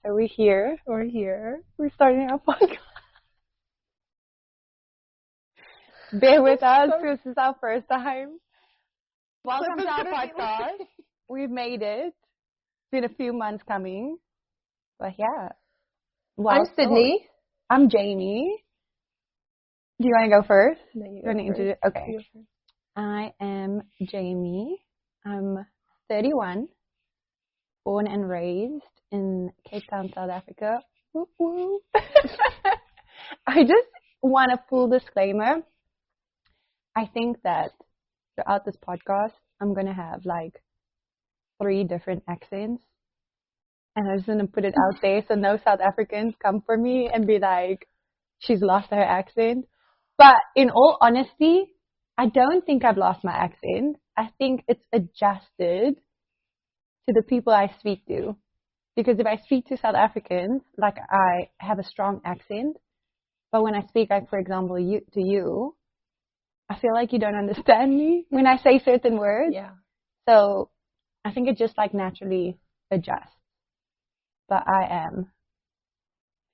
So we're here. We're starting our podcast. Bear with us. This is our first time. Welcome to our podcast. We've made it. It's been a few months coming. But yeah. I'm Sydney. I'm Jamie. Do you want to go first? No, you want to introduce? Okay. You go first. I am Jamie. I'm 31. Born and raised in Cape Town, South Africa. Woo woo. I just want a full disclaimer. I think that throughout this podcast, I'm going to have like 3 different accents. And I'm just going to put it out there so no South Africans come for me and be like, she's lost her accent. But in all honesty, I don't think I've lost my accent. I think it's adjusted to the people I speak to. Because if I speak to South Africans, like I have a strong accent. But when I speak, like for example, to you, I feel like you don't understand me when I say certain words. Yeah. So I think it just like naturally adjusts. But I am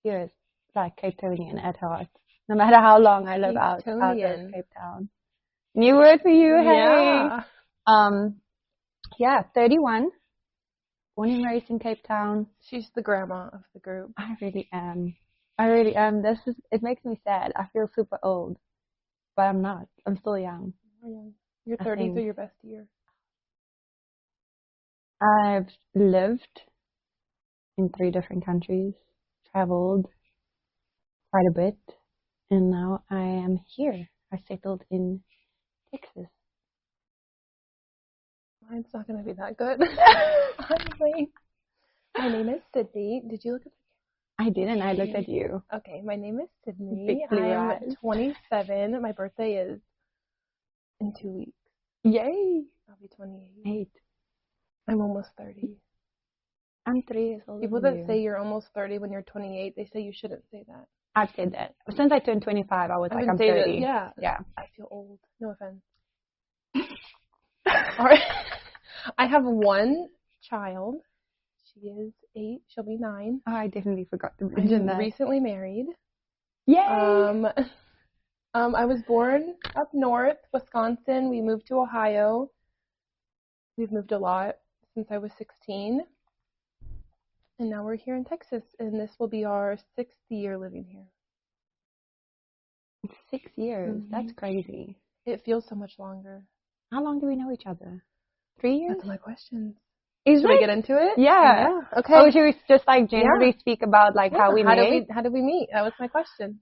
here, like Cape Townian at heart. No matter how long I live out of Cape Town. New word for you, hey. Yeah, 31. Born and raised in Cape Town. She's the grandma of the group. I really am. It makes me sad. I feel super old. But I'm not. I'm still young. Your 30s are your best year. I've lived in 3 different countries, traveled quite a bit, and now I am here. I settled in Texas. Mine's not going to be that good. Honestly. My name is Sydney. Did you look at I didn't. I looked at you. Okay, my name is Sydney. I'm 27. My birthday is in 2 weeks. Yay! I'll be 28. 8. I'm almost 30. I'm 3 years old. People that say you're almost 30 when you're 28, they say you shouldn't say that. I've said that. Since I turned 25, I was like, I'm 30. Yeah. Yeah. I feel old. No offense. All right. I have 1 child. She is 8. She'll be 9. Oh, I definitely forgot to mention that. Recently married. Yay! I was born up north, Wisconsin. We moved to Ohio. We've moved a lot since I was 16. And now we're here in Texas, and this will be our 6th year living here. 6 years? Mm-hmm. That's crazy. It feels so much longer. How long do we know each other? 3 years? That's my question. Should we get into it? Yeah. Okay. Oh, should we just like generally speak about like how we met? How did we meet? That was my question.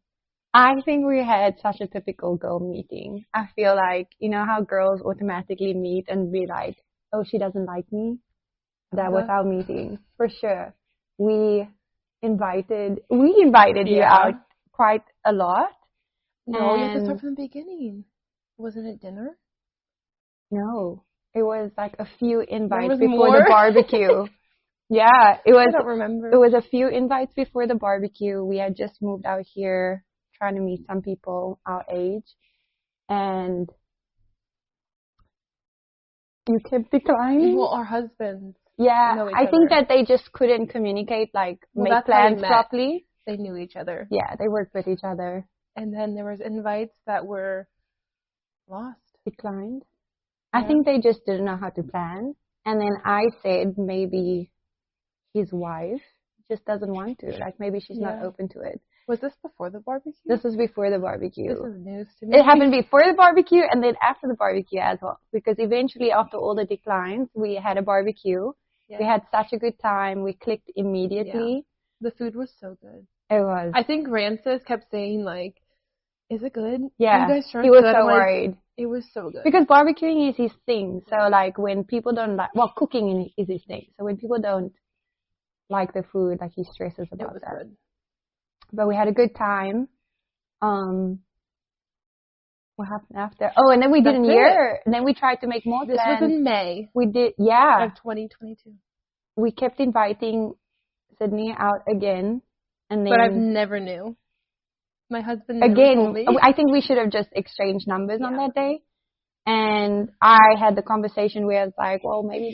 I think we had such a typical girl meeting. I feel like, you know how girls automatically meet and be like, oh, she doesn't like me? That was our meeting, for sure. We invited you out quite a lot. No, you have to start from the beginning. Wasn't it dinner? No. It was like a few invites before the barbecue. Yeah, it was. I don't remember. It was a few invites before the barbecue. We had just moved out here, trying to meet some people our age, and you kept declining. Well, our husbands. Yeah, I think that they just couldn't communicate, like make plans properly. They knew each other. Yeah, they worked with each other. And then there was invites that were lost, declined. I think they just didn't know how to plan. And then I said maybe his wife just doesn't want to. Like maybe she's not open to it. Was this before the barbecue? This was before the barbecue. This is news to me. It happened before the barbecue and then after the barbecue as well. Because eventually after all the declines, we had a barbecue. Yeah. We had such a good time. We clicked immediately. Yeah. The food was so good. It was. I think Rancis kept saying like, is it good? Yeah. You guys sure he was so worried. It was so good. Because barbecuing is his thing. So, like, when people don't like... Well, cooking is his thing. So, when people don't like the food, like, he stresses about that. Good. But we had a good time. What happened after? Oh, and then we did a year. And then we tried to make more plans. This was in May. We did, yeah. Of 2022. We kept inviting Sydney out again. And then, but I've never knew. My husband never again, told me. I think we should have just exchanged numbers on that day. And I had the conversation where it's like, well, maybe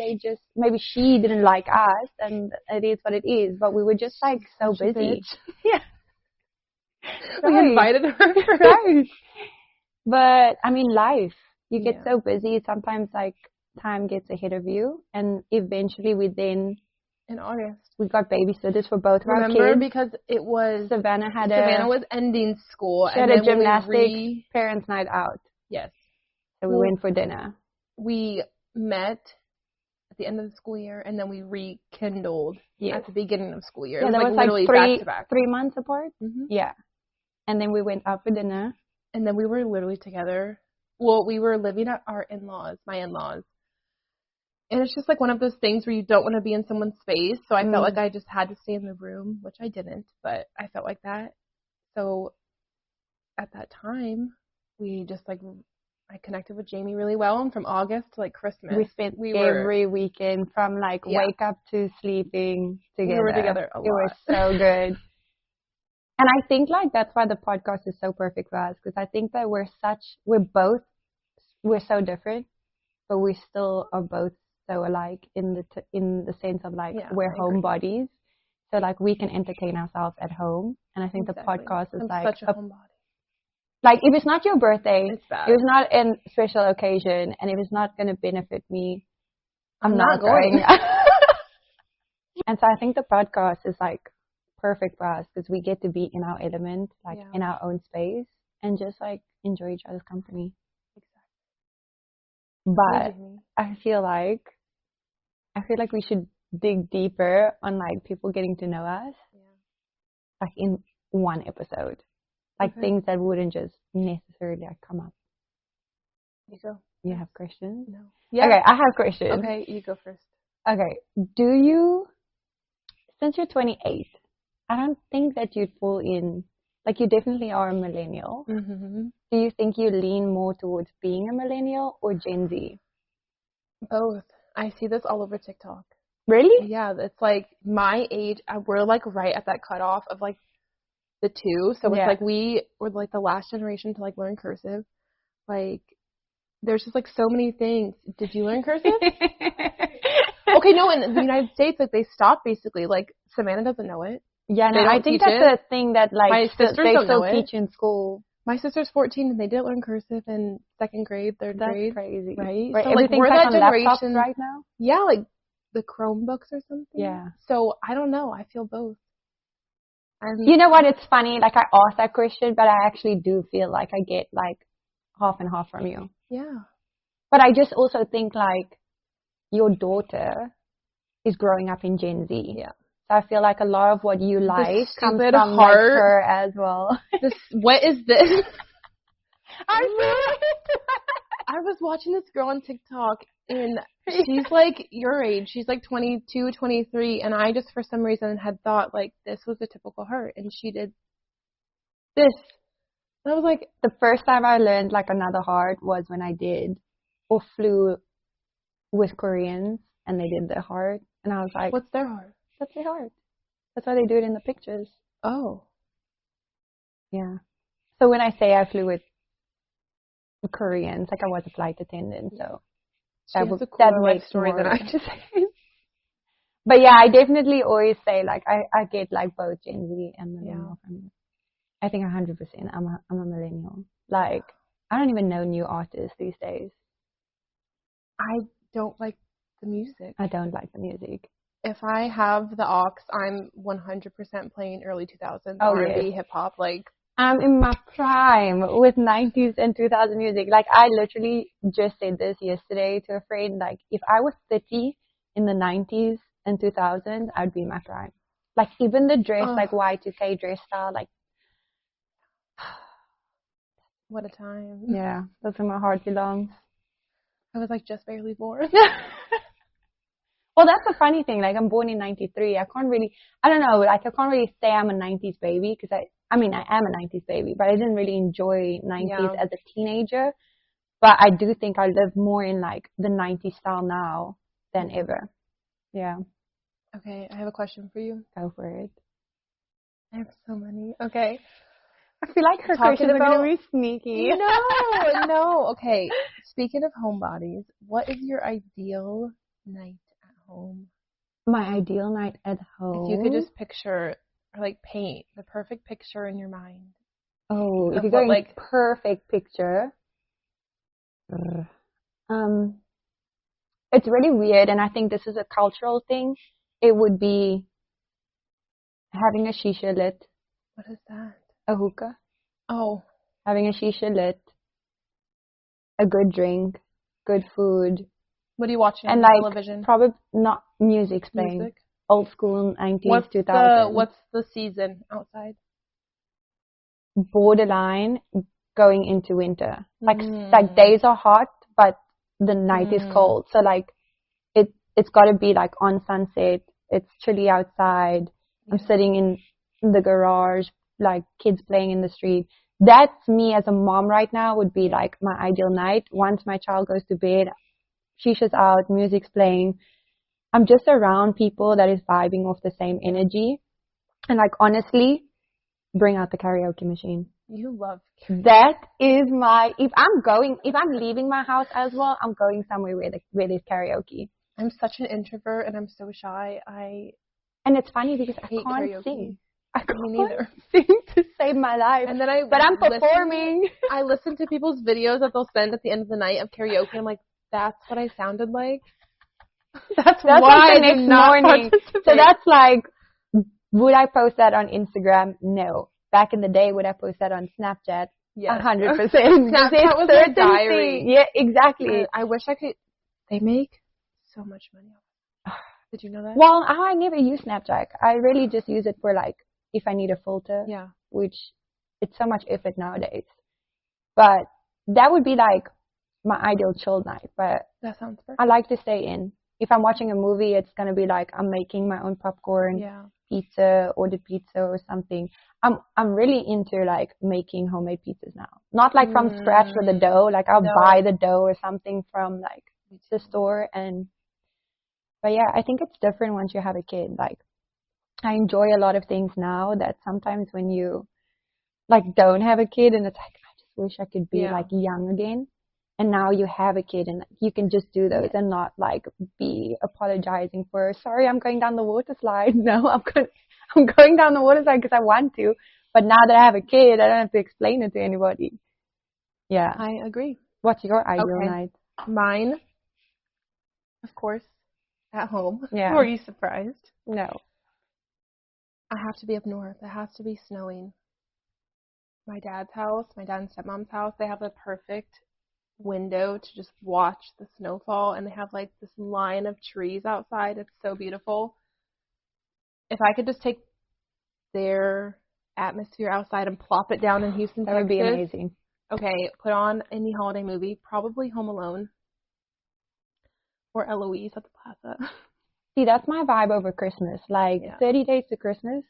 she didn't like us, and it is what it is. But we were just like so busy. Yeah. We Right. invited her. Right. But I mean, life. You get Yeah. so busy. Sometimes like time gets ahead of you, and eventually In August. we got babysitters for both of our Remember, kids. because it was Savannah was ending school, she and had a then gymnastics parents' night out. Yes. So we went for dinner. We met at the end of the school year, and then we rekindled at the beginning of school year. Yeah, it was that was literally like back to back. 3 months apart. Mm-hmm. Yeah. And then we went out for dinner. And then we were literally together. Well, we were living at my in-laws. And it's just like one of those things where you don't want to be in someone's space. So I felt like I just had to stay in the room, which I didn't, but I felt like that. So at that time, we just like, I connected with Jamie really well. And from August to like Christmas, we spent every weekend from like wake up to sleeping together. We were together a lot. It was so good. And I think like that's why the podcast is so perfect for us, because I think that we're so different, but we still are both so alike in the sense of like we're homebodies, so like we can entertain ourselves at home, and I think the podcast is like such a homebody. Like if it's not your birthday, it's bad. If it's not a special occasion, and if it's not going to benefit me, I'm not going. And so I think the podcast is like perfect for us because we get to be in our element, like in our own space, and just like enjoy each other's company. But I feel like we should dig deeper on like people getting to know us, like in one episode, like things that wouldn't just necessarily like come up. You go. You have questions? No. Yeah. Okay, I have questions. Okay, you go first. Okay, since you're 28, I don't think that you'd fall in, like you definitely are a millennial. Mm-hmm. Do you think you lean more towards being a millennial or Gen Z? Both. I see this all over TikTok. Really? Yeah, it's like my age, we're like right at that cutoff of like the two. So it's like we were like the last generation to like learn cursive. Like there's just like so many things. Did you learn cursive? Okay, no, in the United States, like they stopped basically. Like Savannah doesn't know it. Yeah, no, I think that's a thing that like my sisters they don't still know teach in school. My sister's 14 and they didn't learn cursive in second grade, third grade. That's crazy, right? So everything's like we're that on generation laptops right now. Yeah, like the Chromebooks or something. Yeah. So I don't know. I feel both. You know what? It's funny. Like I asked that question, but I actually do feel like I get like half and half from you. Yeah. But I just also think like your daughter is growing up in Gen Z. Yeah. So I feel like a lot of what you like comes from heart. like her as well. What is this? I was watching this girl on TikTok, and she's like your age. She's like 22, 23, and I just for some reason had thought like this was a typical heart, and she did this. And I was like, the first time I learned like another heart was when I did or flew with Koreans, and they did their heart, and I was like, what's their heart? That's their heart. That's why they do it in the pictures. Oh. Yeah. So when I say I flew with Koreans, like I was a flight attendant, so that makes story than I just said. But yeah, I definitely always say like I get like both Gen Z and millennial from you. I think 100%. I'm a millennial. Like I don't even know new artists these days. I don't like the music. I don't like the music. If I have the aux, I'm 100% playing early 2000s R&B, hip hop. Like I'm in my prime with 90s and 2000 music. Like I literally just said this yesterday to a friend. Like if I was 30 in the 90s and 2000s, I'd be in my prime. Like even the dress, like Y2K dress style, like what a time. Yeah, that's where my heart belongs. I was like just barely born. Well, that's the funny thing. Like, I'm born in 93. I can't really say I'm a 90s baby because I am a 90s baby, but I didn't really enjoy 90s as a teenager. But I do think I live more in, like, the 90s style now than ever. Yeah. Okay, I have a question for you. Go for it. I have so many. Okay. I feel like her Talking questions are about- going to be sneaky. No. Okay. Speaking of homebodies, what is your ideal night at home? My ideal night at home. If you could just picture or like paint the perfect picture in your mind. Oh, if of you're what, going like- perfect picture. It's really weird, and I think this is a cultural thing. It would be having a shisha lit, What is that? a hookah, Oh, having a shisha lit, a good drink, good food, what are you watching and on like television? probably not music playing, Music. old school 90s, 2000s. What's the season outside? Borderline going into winter. Like Mm. like days are hot, but the night is cold. So like it's got to be like on sunset. It's chilly outside. I'm sitting in the garage, like kids playing in the street. That's me as a mom right now would be like my ideal night. Once my child goes to bed, shisha's out, music's playing. I'm just around people that is vibing off the same energy. And like honestly, bring out the karaoke machine. You love That is my, if I'm leaving my house as well, I'm going somewhere where there's karaoke. I'm such an introvert and I'm so shy. And it's funny because I hate can't karaoke. sing. I can't Me neither. sing to save my life. And then But I'm performing. I listen to people's videos that they'll send at the end of the night of karaoke. I'm like, that's what I sounded like. That's why like the I do next not morning. participate. So that's like, would I post that on Instagram? No. Back in the day, would I post that on Snapchat? Yes. 100%. Snapchat was my diary. Yeah, exactly. I wish I could. They make so much money. Did you know that? Well, I never use Snapchat. I really just use it for like if I need a filter. Yeah. Which it's so much effort nowadays. But that would be like my ideal chill night. But That sounds perfect. I like to stay in. If I'm watching a movie, it's gonna be like I'm making my own popcorn, pizza, ordered pizza or something. I'm really into like making homemade pizzas now. Not like from scratch with the dough. Like I'll buy the dough or something from like the store but yeah, I think it's different once you have a kid. Like I enjoy a lot of things now that sometimes when you like don't have a kid and it's like I just wish I could be like young again. And now you have a kid and you can just do those and not like be apologizing for sorry I'm going down the water slide. No, I'm going down the water slide because I want to. But now that I have a kid, I don't have to explain it to anybody. Yeah. I agree. What's your ideal night? Mine, of course, at home. Yeah. Were you surprised? No. I have to be up north. It has to be snowing. My dad's house, my dad and stepmom's house, they have the perfect window to just watch the snowfall, and they have like this line of trees outside. It's so beautiful. If I could just take their atmosphere outside and plop it down in Houston, That would be amazing. Okay, put on any holiday movie, probably Home Alone or Eloise at the Plaza. See, that's my vibe over Christmas. Like 30 days to Christmas,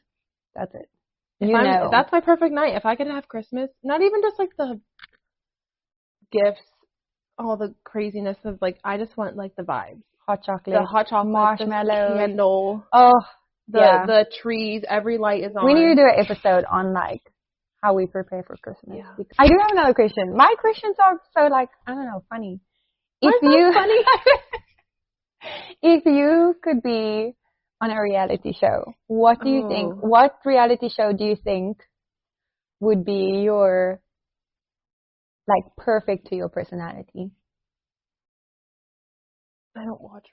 that's it. That's my perfect night. If I could have Christmas, not even just like the gifts, all the craziness of like, I just want like the vibes. Hot chocolate. The hot chocolate, marshmallows. the candle. Oh, the trees, every light is on. We need to do an episode on like how we prepare for Christmas. Yeah. I do have another question. My questions are so like, I don't know, funny. Funny? If you could be on a reality show, what do you think? What reality show do you think would be your like perfect to your personality? I don't watch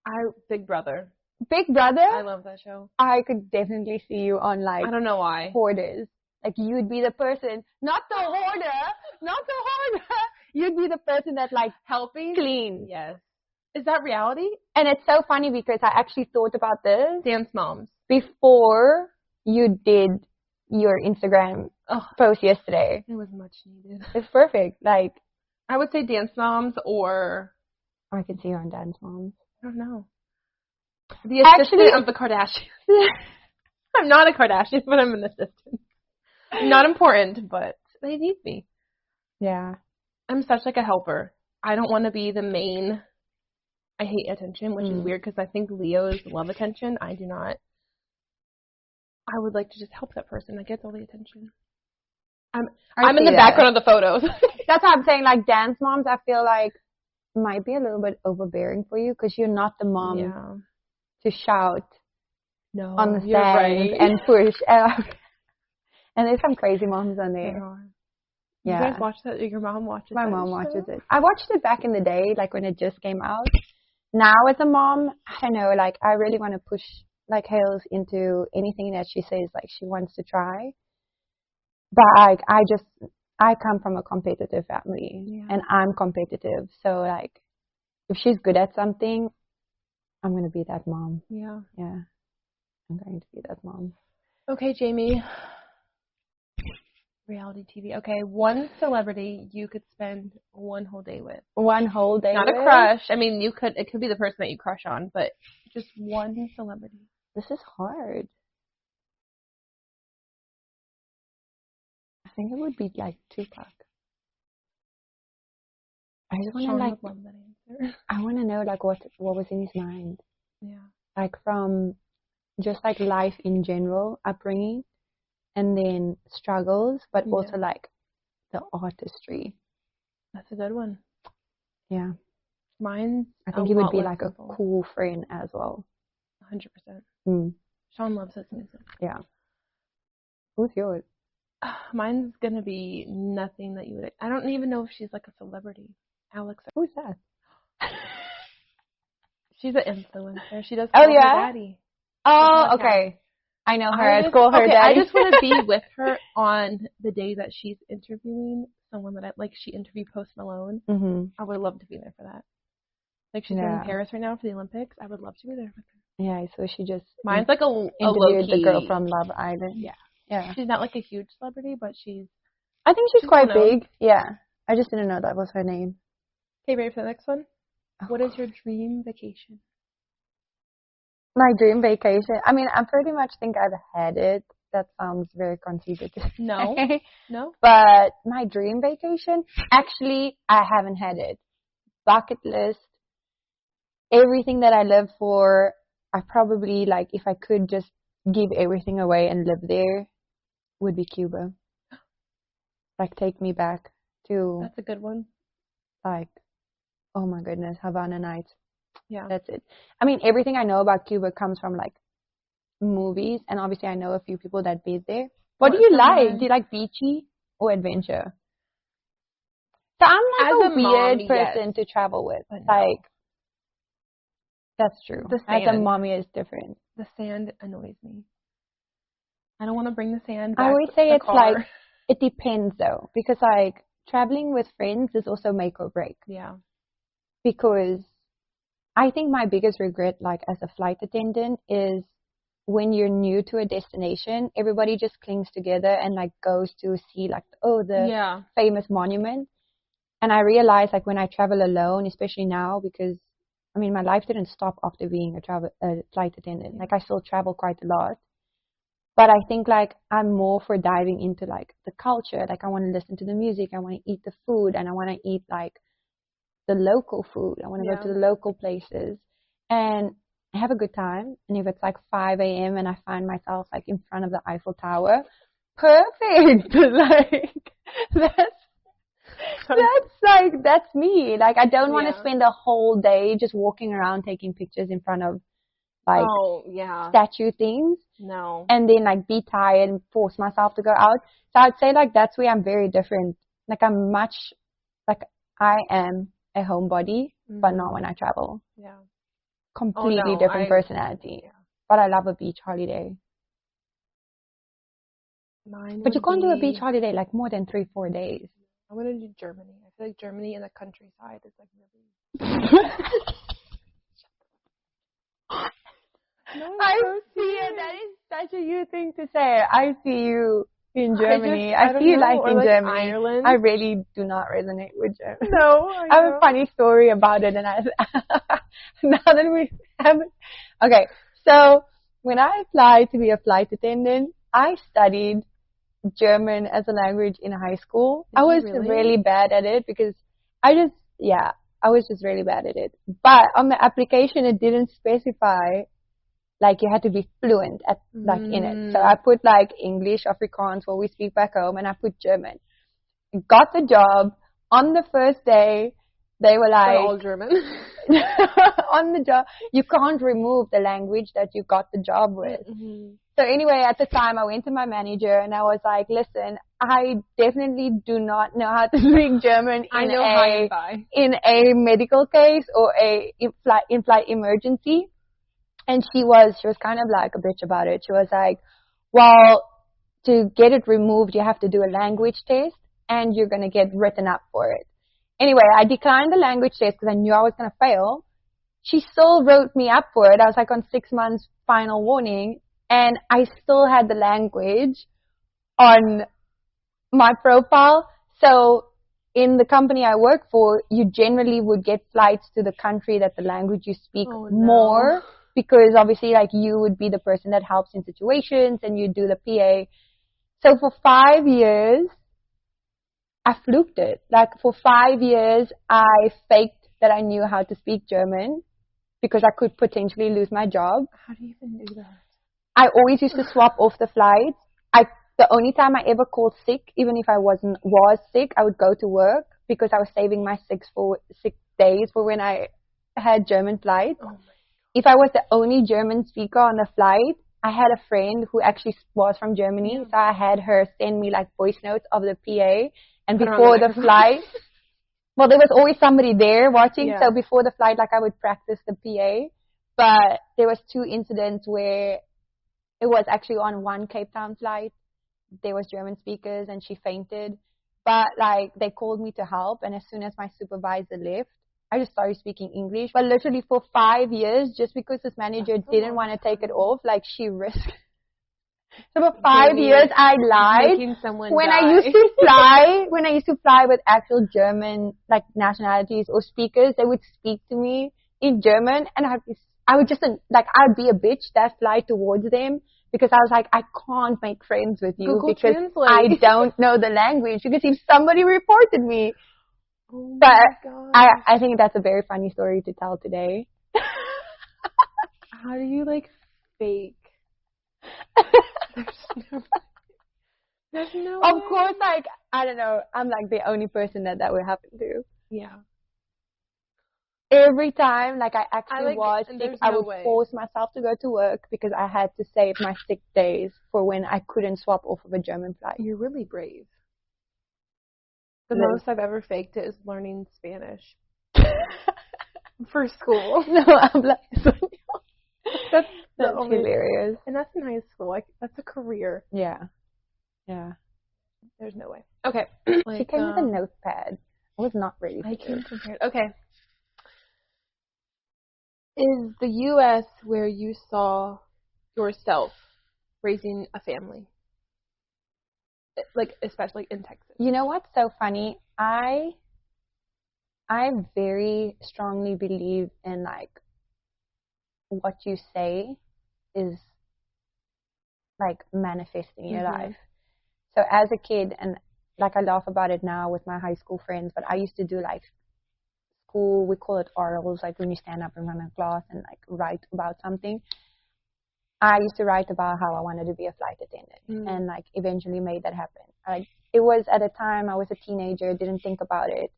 reality. Big Brother. Big Brother? I love that show. I could definitely see you on like I don't know why. Hoarders. Like you would be the person, not the hoarder. You'd be the person that like helping, clean. Yes. Is that reality? And it's so funny because I actually thought about this. Dance Moms. Before you did your Instagram post yesterday. It was much needed. It's perfect. Like I would say Dance Moms or I can see you on Dance Moms. I don't know. The assistant of the Kardashians. I'm not a Kardashian, but I'm an assistant. Not important, but they need me. Yeah. I'm such like a helper. I don't want to be the main. I hate attention, which is weird because I think Leos love attention. I do not. I would like to just help that person that gets all the attention. I I'm in see the that. background of the photos. That's what I'm saying. Like dance moms, I feel like might be a little bit overbearing for you because you're not the mom to shout on the stand and push. And there's some crazy moms on there. Yeah. You guys watch that? Your mom watches it? My mom watches it. I watched it back in the day, like when it just came out. Now as a mom, I don't know, like I really want to push like Hales into anything that she says like she wants to try. But like I come from a competitive family and I'm competitive. So like if she's good at something, I'm going to be that mom. Yeah. Yeah. I'm going to be that mom. Okay, Jamie. Reality TV. Okay, one celebrity you could spend one whole day with. One whole day Not with? a crush. I mean, it could be the person that you crush on, but just one celebrity. This is hard. I think it would be like Tupac. I just want to like love that answer. I want to know like what was in his mind. Yeah. Like from just like life in general, upbringing, and then struggles, but also like the artistry. That's a good one. Yeah. Mine's I think he would be like simple. A cool friend as well. 100%. Sean loves his music. Yeah. Who's yours? Mine's gonna be nothing that you would. I don't even know if she's like a celebrity. Alex. Who's that? She's an influencer. She does. Oh yeah. Her daddy. Oh okay. I know her. It's called her daddy. I just want to be with her on the day that she's interviewing someone that she interviewed Post Malone. Mm-hmm. I would love to be there for that. Like she's in Paris right now for the Olympics. I would love to be there with her. Yeah, so she just mine's like a interviewed the girl from Love Island. Yeah. Yeah. She's not like a huge celebrity, but I think she's quite big. Yeah. I just didn't know that was her name. Okay, ready for the next one? Oh. What is your dream vacation? My dream vacation? I mean, I pretty much think I've had it. That sounds very conceited. No. But my dream vacation? Actually, I haven't had it. Bucket list. Everything that I live for, I probably, like, if I could just give everything away and live there, would be Cuba. Like, take me back to... That's a good one. Like, oh my goodness, Havana Nights. Yeah. That's it. I mean, everything I know about Cuba comes from, like, movies, and obviously I know a few people that been there. What do you like? Do you like beachy or adventure? So I'm like a weird person to travel with. Like, that's true. As a mommy, it's different. The sand annoys me. I don't want to bring the sand back. I always say it's like, it depends though, because like traveling with friends is also make or break. Yeah. Because I think my biggest regret, like as a flight attendant, is when you're new to a destination, everybody just clings together and like goes to see like, the famous monument. And I realize like when I travel alone, especially now, because I mean, my life didn't stop after being a flight attendant. Like I still travel quite a lot. But I think like I'm more for diving into like the culture. Like I want to listen to the music. I want to eat the food, and I want to eat like the local food. I want to go to the local places and have a good time. And if it's like 5 a.m. and I find myself like in front of the Eiffel Tower, perfect. Like that's me. Like I don't want to spend a whole day just walking around taking pictures in front of like statue things. No. And then like be tired and force myself to go out. So I'd say like that's where I'm very different. Like I'm much like I am a homebody, but not when I travel. Yeah. Completely different personality. Yeah. But I love a beach holiday. But you can't do a beach holiday like more than 3-4 days. I want to do Germany. I feel like Germany and the countryside is like really. I see it. That is such a you thing to say. I see you in Germany. I see you like in Germany. Ireland. I really do not resonate with Germany. No, I have a funny story about it, and now that we haven't. Okay, so when I applied to be a flight attendant, I studied German as a language in high school. I was really bad at it because I was just really bad at it. But on the application, it didn't specify like you had to be fluent at like in it. So I put like English, Afrikaans, what we speak back home, and I put German. Got the job. On the first day, they were like, all German. on the job, you can't remove the language that you got the job with. So anyway, at the time, I went to my manager and I was like, listen, I definitely do not know how to speak German in a medical case or a in-flight emergency. And she was kind of like a bitch about it. She was like, well, to get it removed, you have to do a language test and you're going to get written up for it. Anyway, I declined the language test because I knew I was going to fail. She still wrote me up for it. I was like on 6 months final warning, and I still had the language on my profile. So in the company I work for, you generally would get flights to the country that the language you speak more, because obviously like you would be the person that helps in situations and you do the PA. So for 5 years, I fluked it. Like for 5 years, I faked that I knew how to speak German because I could potentially lose my job. How do you even do that? I always used to swap off the flights. The only time I ever called sick, even if I was sick, I would go to work because I was saving my 6 days for when I had German flights. If I was the only German speaker on the flight, I had a friend who actually was from Germany, so I had her send me like voice notes of the PA. And before the flight, well, there was always somebody there watching. So before the flight, like I would practice the PA. But there was 2 incidents where it was actually on one Cape Town flight. There was German speakers and she fainted. But like they called me to help. And as soon as my supervisor left, I just started speaking English. But literally for 5 years, just because this manager didn't want to take it off, like she risked. So for 5 years, I lied. When I used to fly with actual German like nationalities or speakers, they would speak to me in German, and I would just like I'd be a bitch that fly towards them because I was like, I can't make friends with you because I don't know the language. Because if somebody reported me, but I think that's a very funny story to tell today. How do you like fake? There's no way. Of course, like, I don't know, I'm like the only person that would happen to. Yeah. Every time, like, I actually was sick, I would force myself to go to work because I had to save my sick days for when I couldn't swap off of a German flight. You're really brave. The most I've ever faked it is learning Spanish. For school. No, I'm like, that's hilarious. And that's in high school. That's a career. Yeah. There's no way. Okay. She came with a notepad. I was not ready for I came prepared. Okay. Is the U.S. where you saw yourself raising a family? Like, especially in Texas. You know what's so funny? I very strongly believe in, like, what you say is like manifesting your life. So as a kid, and like I laugh about it now with my high school friends, but I used to do like school, we call it orals, like when you stand up in front of class and like write about something. I used to write about how I wanted to be a flight attendant and like eventually made that happen. Like it was at a time I was a teenager, didn't think about it.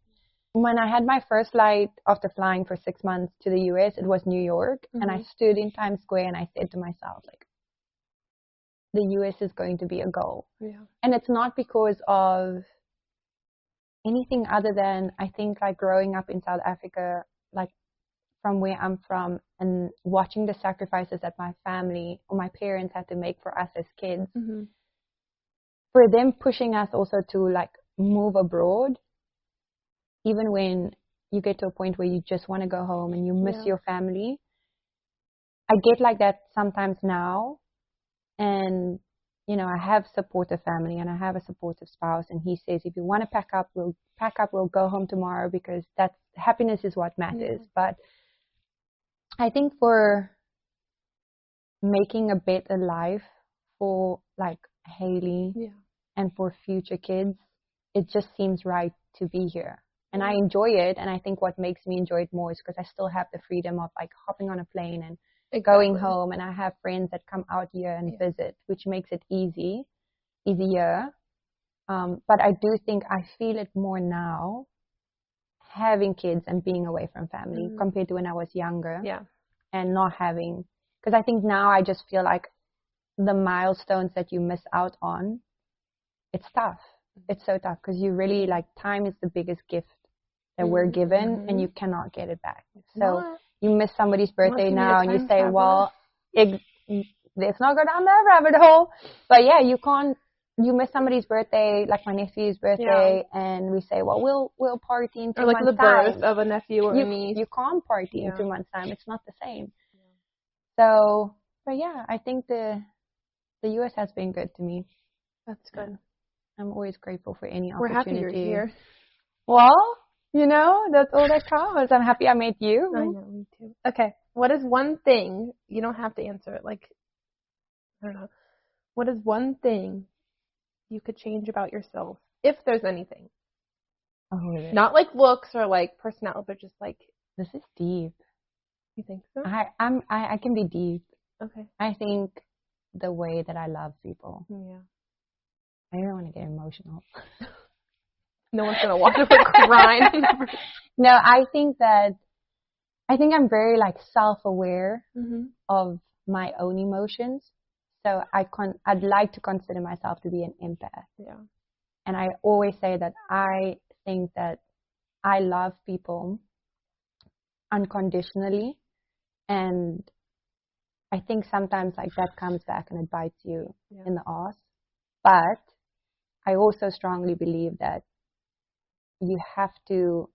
When I had my first flight after flying for 6 months to the US, it was New York, and I stood in Times Square and I said to myself, like, the US is going to be a goal. Yeah. And it's not because of anything other than, I think, like growing up in South Africa, like from where I'm from, and watching the sacrifices that my family or my parents had to make for us as kids. For them pushing us also to like move abroad, even when you get to a point where you just want to go home and you miss your family. I get like that sometimes now. And, you know, I have supportive family and I have a supportive spouse. And he says, if you want to pack up, we'll go home tomorrow because happiness is what matters. But I think for making a better life for like Haley and for future kids, it just seems right to be here. And I enjoy it, and I think what makes me enjoy it more is because I still have the freedom of like hopping on a plane and going home, and I have friends that come out here and visit, which makes it easier. But I do think I feel it more now, having kids and being away from family compared to when I was younger. Yeah. And not having, because I think now I just feel like the milestones that you miss out on, it's tough. It's so tough because you really, like, time is the biggest gift that we're given, and you cannot get it back. So you miss somebody's birthday now and you say, well, let's not go down that rabbit hole. But yeah, you miss somebody's birthday, like my nephew's birthday, and we say, well, we'll party in 2 months' time. Or like the birth of a nephew or a niece. You can't party in 2 months' time. It's not the same. So, but yeah, I think the U.S. has been good to me. That's good. I'm always grateful for any opportunity. We're happy you're here. Well, that's all that counts. I'm happy I met you. I know, me too. Okay, what is one thing, you don't have to answer it, like, I don't know. What is one thing you could change about yourself, if there's anything? Oh, not like looks or like personality, but just like. This is deep. You think so? I can be deep. Okay. I think the way that I love people. Yeah. I don't want to get emotional. No one's gonna watch it crying. No, I think I'm very, like, self-aware of my own emotions. So I'd like to consider myself to be an empath. Yeah. And I always say that I think that I love people unconditionally, and I think sometimes, like, that comes back and it bites you in the ass. But I also strongly believe that you have to,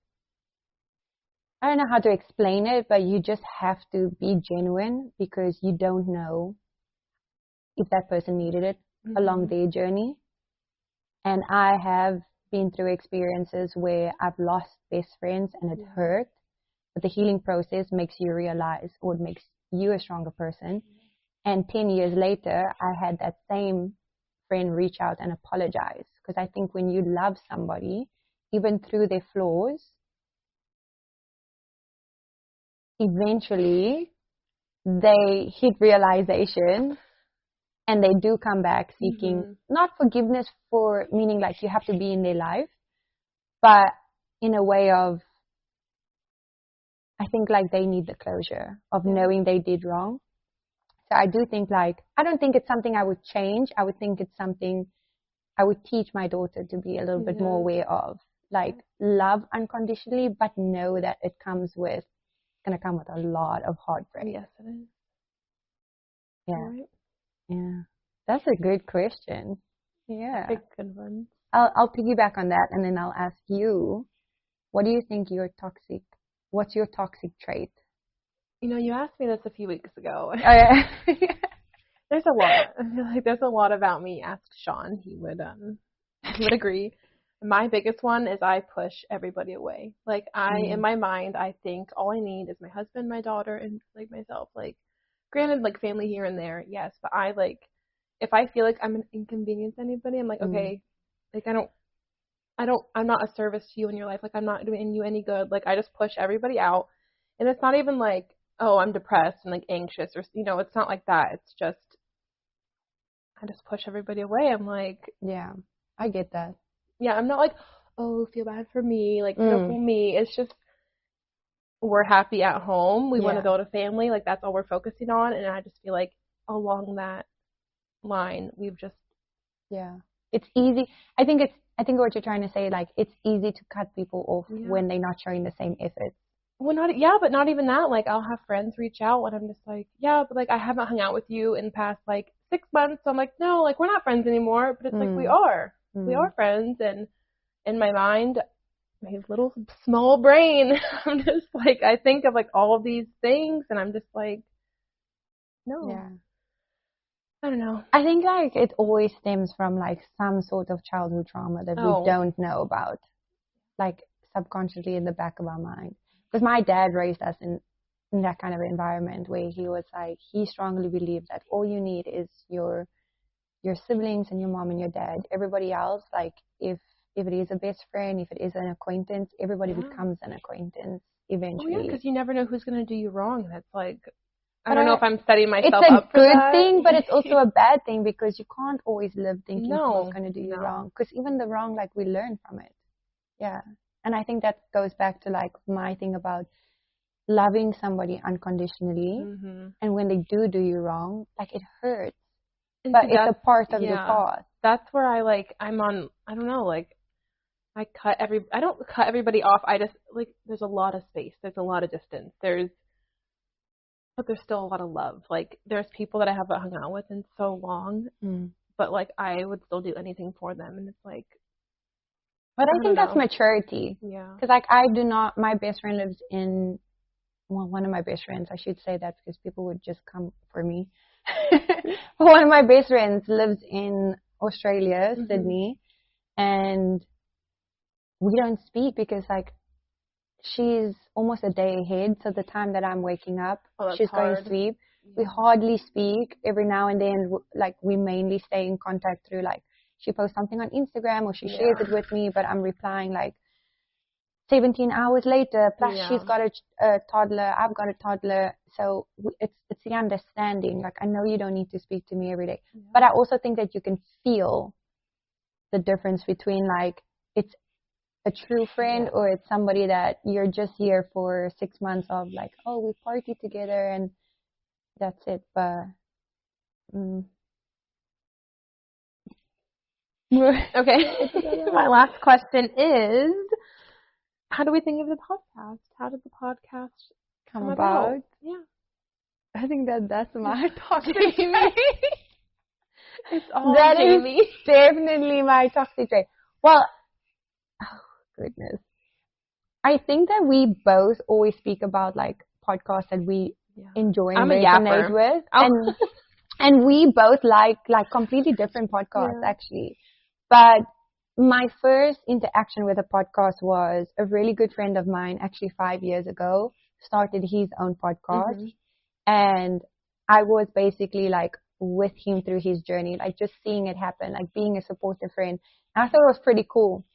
I don't know how to explain it, but you just have to be genuine, because you don't know if that person needed it along their journey. And I have been through experiences where I've lost best friends and it hurt, but the healing process makes you realize, or it makes you a stronger person. And 10 years later, I had that same friend reach out and apologize, because I think when you love somebody, even through their flaws, eventually they hit realization and they do come back seeking not forgiveness, for meaning like you have to be in their life, but in a way of, I think, like, they need the closure of knowing they did wrong. So I do think, like, I don't think it's something I would change. I would think it's something I would teach my daughter to be a little bit more aware of. Like, love unconditionally, but know that it's going to come with a lot of heartbreak. Yes, it is. Yeah. Right. Yeah. That's a good question. Yeah. That's a good one. I'll piggyback on that, and then I'll ask you, what do you think what's your toxic trait? You asked me this a few weeks ago. Oh, yeah. There's a lot. I feel like there's a lot about me. Ask Sean. He would agree. My biggest one is I push everybody away. Like, in my mind, I think all I need is my husband, my daughter, and, like, myself. Like, granted, like, family here and there, yes, but I, like, if I feel like I'm an inconvenience to anybody, I'm like, okay, like, I'm not a service to you in your life. Like, I'm not doing you any good. Like, I just push everybody out. And it's not even like, oh, I'm depressed and, like, anxious, or, it's not like that. It's just, I just push everybody away. I'm like, yeah, I get that. Yeah, I'm not like, oh, feel bad for me, like, feel for me. It's just, we're happy at home. We want to go to family. Like, that's all we're focusing on. And I just feel like along that line, we've just. Yeah. It's easy. I think what you're trying to say, like, it's easy to cut people off when they're not showing the same effort. Well, but not even that. Like, I'll have friends reach out and I'm just like, yeah, but, like, I haven't hung out with you in the past, like, 6 months. So I'm like, no, like, we're not friends anymore. But it's like, we are. We are friends. And in my mind, my little small brain, I'm just like, I think of, like, all of these things and I'm just like, no. Yeah. I don't know. I think, like, it always stems from, like, some sort of childhood trauma that we don't know about, like, subconsciously in the back of our mind. Because my dad raised us in that kind of environment where he was like, he strongly believed that all you need is your siblings and your mom and your dad. Everybody else, like, if it is a best friend, if it is an acquaintance, everybody becomes an acquaintance eventually. Oh, yeah, because you never know who's going to do you wrong. That's like, I don't know if I'm setting it's myself a up for good that. thing, but it's also a bad thing because you can't always live thinking people's going to do you No. wrong. Because even the wrong, like, we learn from it. Yeah. And I think that goes back to, like, my thing about loving somebody unconditionally. Mm-hmm. And when they do you wrong, like, it hurts. And But see, it's a part of yeah, the path. That's where I'm on, I don't know, like, I don't cut everybody off. I just, like, there's a lot of space. There's a lot of distance. But there's still a lot of love. Like, there's people that I haven't hung out with in so long, but, like, I would still do anything for them. And it's like, but I think that's maturity. Yeah. Because, like, my best friend lives in, well, one of my best friends, I should say that because people would just come for me. One of my best friends lives in Australia, Sydney, and we don't speak because, like, she's almost a day ahead. So the time that I'm waking up, she's going to sleep. Yeah. We hardly speak. Every now and then, like, we mainly stay in contact through, like, she posts something on Instagram or she shares it with me, but I'm replying, like, 17 hours later. Plus, she's got a toddler. I've got a toddler. So it's the understanding. Like, I know you don't need to speak to me every day. Yeah. But I also think that you can feel the difference between, like, it's a true friend or it's somebody that you're just here for 6 months of, like, oh, we party together and that's it. But okay. My last question is, how do we think of the podcast? How did the podcast come about? Yeah. I think that's my toxic Jamie. It's all that Jamie. Is definitely my toxic trait. Well, oh goodness. I think that we both always speak about, like, podcasts that we enjoy and resonate with. And we both like completely different podcasts, actually. But my first interaction with a podcast was a really good friend of mine, actually 5 years ago, started his own podcast. And I was basically, like, with him through his journey, like, just seeing it happen, like, being a supportive friend. And I thought it was pretty cool.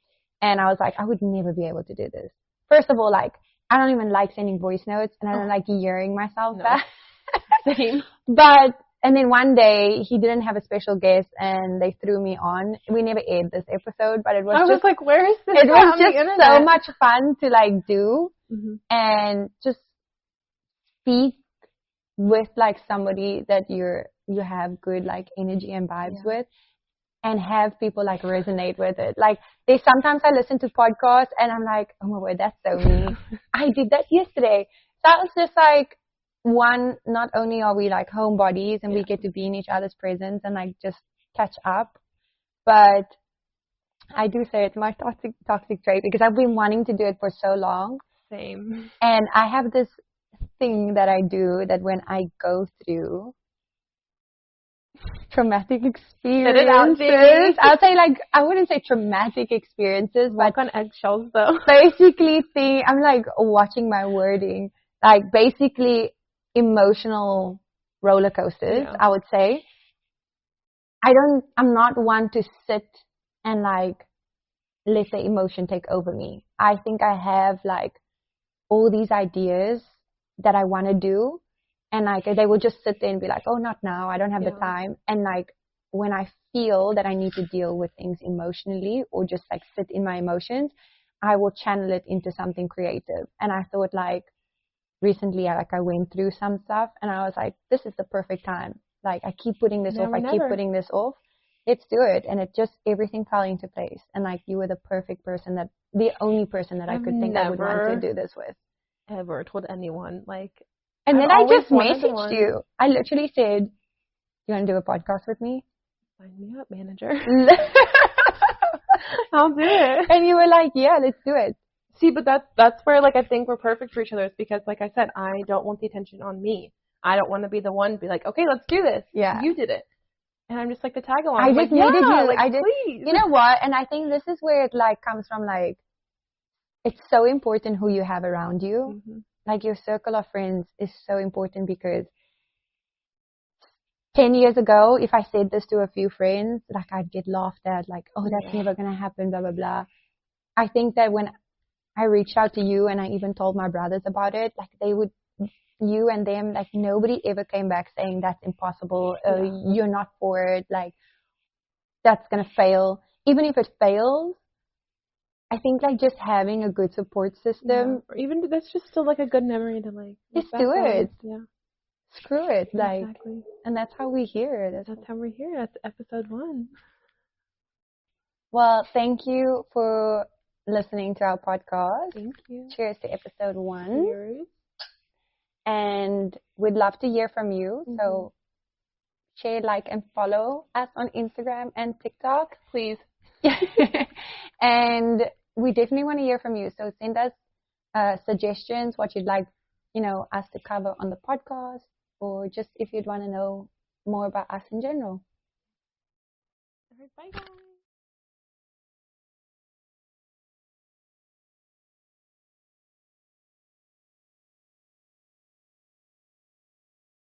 And I was like, I would never be able to do this. First of all, like, I don't even like sending voice notes, and I don't like hearing myself back. Same. And then one day, he didn't have a special guest, and they threw me on. We never aired this episode, but it was I was like, where is this? It was just so much fun to, like, do and just speak with, like, somebody that you have good, like, energy and vibes with. And have people, like, resonate with it. Like, sometimes I listen to podcasts and I'm like, oh my word, that's so me. I did that yesterday. That was just like, one, not only are we, like, homebodies and we get to be in each other's presence and, like, just catch up, but I do say it's my toxic trait because I've been wanting to do it for so long. Same. And I have this thing that I do that when I go through traumatic experiences. I'll say, like, I wouldn't say traumatic experiences, Walk on eggshells, though. Basically, I'm, like, watching my wording. Like, basically, emotional roller coasters, I would say. I'm not one to sit and, like, let the emotion take over me. I think I have, like, all these ideas that I want to do. And, like, they will just sit there and be like, oh, not now. I don't have the time. And, like, when I feel that I need to deal with things emotionally or just, like, sit in my emotions, I will channel it into something creative. And I thought, like, recently, I went through some stuff and I was like, this is the perfect time. Like, I keep putting this off. I keep putting this off. Let's do it. And everything fell into place. And, like, you were the perfect person, the only person that I could think I would want to do this with. Ever told anyone, like, and then I just messaged you. I literally said, you want to do a podcast with me? Sign me up, manager. I'll do it. And you were like, yeah, let's do it. See, but that's where, like, I think we're perfect for each other. It's because, like I said, I don't want the attention on me. I don't want to be the one to be like, okay, let's do this. Yeah. You did it. And I'm just like the tag along. I just needed you. Like, please. You know what? And I think this is where it, like, comes from, like, it's so important who you have around you. Like, your circle of friends is so important because 10 years ago, if I said this to a few friends, like, I'd get laughed at, like, oh, that's never going to happen, blah, blah, blah. I think that when I reached out to you and I even told my brothers about it, like, they would you and them, like nobody ever came back saying that's impossible, you're not for it, like that's gonna fail. Even if it fails, I think like just having a good support system, or even that's just still like a good memory to like just look do back on. it. Yeah, Screw it, like, exactly. and that's how we're here. That's how we're here. That's episode 1. Well, thank you for listening to our podcast. Thank you. Cheers to episode 1. Cheers. And we'd love to hear from you. So share, like, and follow us on Instagram and TikTok. Please. And we definitely want to hear from you. So send us suggestions, what you'd like, us to cover on the podcast, or just if you'd want to know more about us in general. All right, bye guys.